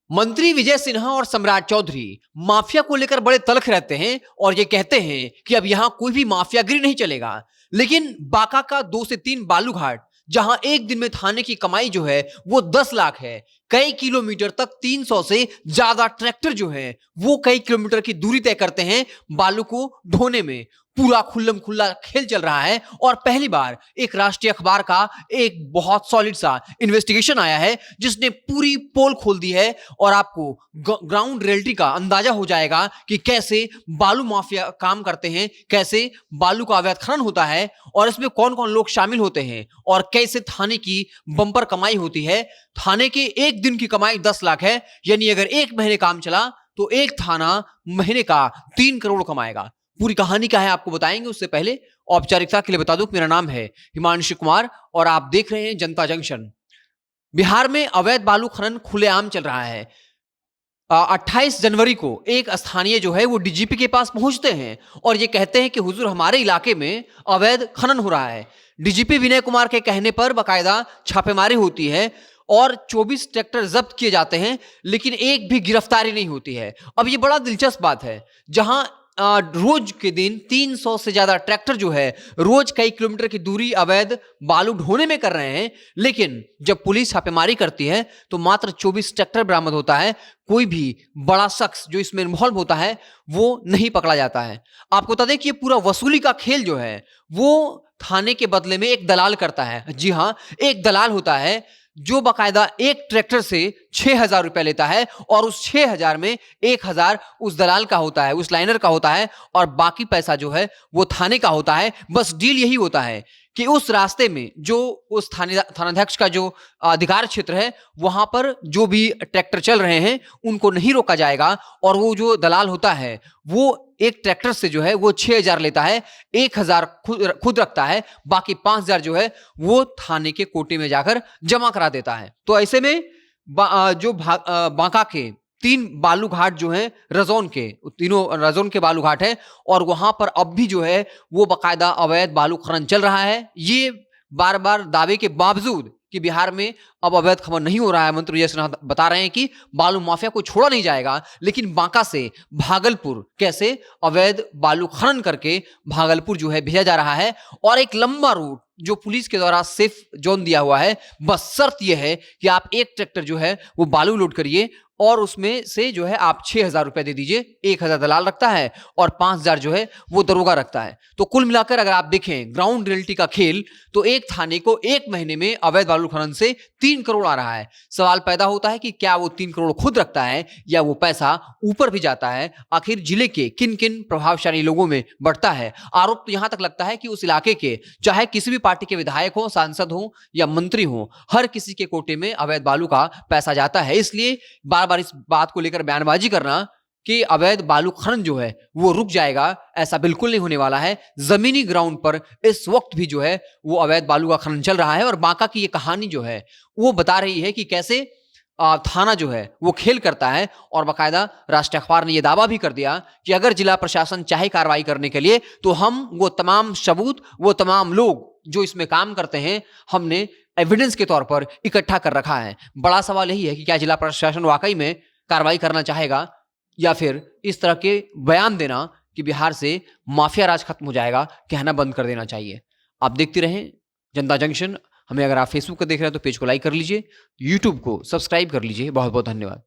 मंत्री विजय सिन्हा और सम्राट चौधरी माफिया को लेकर बड़े तल्ख रहते हैं और ये कहते हैं कि अब यहां कोई भी माफियागिरी नहीं चलेगा। लेकिन बांका का 2 से 3 बालू घाट, जहां एक दिन में थाने की कमाई जो है वो 10 लाख है, कई किलोमीटर तक 300 से ज्यादा ट्रैक्टर जो है वो कई किलोमीटर की दूरी तय करते हैं बालू को ढोने में। पूरा खुल्लम खुल्ला खेल चल रहा है और पहली बार एक राष्ट्रीय अखबार का एक बहुत सॉलिड सा इन्वेस्टिगेशन आया है जिसने पूरी पोल खोल दी है और आपको ग्राउंड रियलिटी का अंदाजा हो जाएगा कि कैसे बालू माफिया काम करते हैं, कैसे बालू का अवैध खनन होता है और इसमें कौन कौन लोग शामिल होते हैं और कैसे थाने की बंपर कमाई होती है। थाने के एक दिन की कमाई 10 लाख है, यानी अगर एक महीने काम चला तो एक थाना महीने का 3 करोड़ कमाएगा। पूरी कहानी क्या है आपको बताएंगे, उससे पहले औपचारिकता के लिए बता दूं मेरा नाम है हिमांशु कुमार और आप देख रहे हैं जनता जंक्शन। बिहार में अवैध बालू खनन खुलेआम चल रहा है। 28 जनवरी को एक स्थानीय जो है वो डीजीपी के पास पहुंचते हैं और ये कहते हैं कि हुजूर हमारे इलाके में अवैध खनन हो रहा है। डीजीपी विनय कुमार के कहने पर बाकायदा छापेमारी होती है और 24 ट्रैक्टर जब्त किए जाते हैं, लेकिन एक भी गिरफ्तारी नहीं होती है। अब ये बड़ा दिलचस्प बात है, जहां रोज के दिन 300 से ज्यादा ट्रैक्टर जो है रोज कई किलोमीटर की दूरी अवैध बालू ढोने में कर रहे हैं, लेकिन जब पुलिस छापेमारी करती है तो मात्र 24 ट्रैक्टर बरामद होता है। कोई भी बड़ा शख्स जो इसमें इन्वॉल्व होता है वो नहीं पकड़ा जाता है। आपको बता दें कि ये पूरा वसूली का खेल जो है वो थाने के बदले में एक दलाल करता है। जी हाँ, एक दलाल होता है जो बाकायदा एक ट्रैक्टर से 6,000 रुपए लेता है और उस 6,000 में 1,000 उस दलाल का होता है, उस लाइनर का होता है और बाकी पैसा जो है वो थाने का होता है। बस डील यही होता है कि उस रास्ते में जो उस थानाध्यक्ष का जो अधिकार क्षेत्र है वहां पर जो भी ट्रैक्टर चल रहे हैं उनको नहीं रोका जाएगा और वो जो दलाल होता है वो एक ट्रैक्टर से जो है वो 6,000 लेता है, 1,000 खुद रखता है, बाकी 5,000 जो है वो थाने के कोटे में जाकर जमा करा देता है। तो ऐसे में बांका के 3 बालू घाट जो हैं रजौन के, तीनों रजौन के बालू घाट है और वहां पर अब भी जो है वो बाकायदा अवैध बालू खनन चल रहा है। ये बार बार दावे के बावजूद कि बिहार में अब अवैध खनन नहीं हो रहा है, मंत्री विजय सिन्हा बता रहे हैं कि बालू माफिया को छोड़ा नहीं जाएगा, लेकिन बांका से भागलपुर कैसे अवैध बालू खनन करके भागलपुर जो है भेजा जा रहा है और एक लंबा रूट जो पुलिस के द्वारा सेफ जोन दिया हुआ है। बस शर्त यह है कि आप एक ट्रैक्टर जो है वो बालू लोड करिए और उसमें से जो है आप 6,000 रुपए दे दीजिए। 1,000 दलाल रखता है और 5,000 जो है वो दरोगा रखता है। तो कुल मिलाकर अगर आप देखें ग्राउंड रियलिटी का खेल, तो एक थाने को एक महीने में अवैध बालू खनन से 3 करोड़ आ रहा है। सवाल पैदा होता है कि क्या वो 3 करोड़ खुद रखता है या वो पैसा ऊपर भी जाता है। आखिर जिले के किन किन प्रभावशाली लोगों में बढ़ता है। आरोप तो यहां तक लगता है कि उस इलाके के चाहे किसी भी पार्टी के विधायक हो, सांसद हो या मंत्री हो, हर किसी के कोटे में अवैध बालू का पैसा जाता है। इसलिए बार बार इस बात को लेकर बयानबाजी करना कि अवैध बालू खनन जो है वो रुक जाएगा, ऐसा बिल्कुल नहीं होने वाला है। जमीनी ग्राउंड पर इस वक्त भी जो है वो अवैध बालू का खनन चल रहा है और बांका की ये कहानी जो है वो बता रही है कि कैसे थाना जो है वो खेल करता है। और बाकायदा राष्ट्रीय अखबार ने यह दावा भी कर दिया कि अगर जिला प्रशासन चाहे कार्रवाई करने के लिए तो हम वो तमाम सबूत, वो तमाम लोग जो इसमें काम करते हैं, हमने एविडेंस के तौर पर इकट्ठा कर रखा है। बड़ा सवाल यही है कि क्या जिला प्रशासन वाकई में कार्रवाई करना चाहेगा या फिर इस तरह के बयान देना कि बिहार से माफिया राज खत्म हो जाएगा कहना बंद कर देना चाहिए। आप देखते रहें जनता जंक्शन। हमें अगर आप फेसबुक को देख रहे हैं तो पेज को लाइक कर लीजिए, यूट्यूब को सब्सक्राइब कर लीजिए। बहुत बहुत धन्यवाद।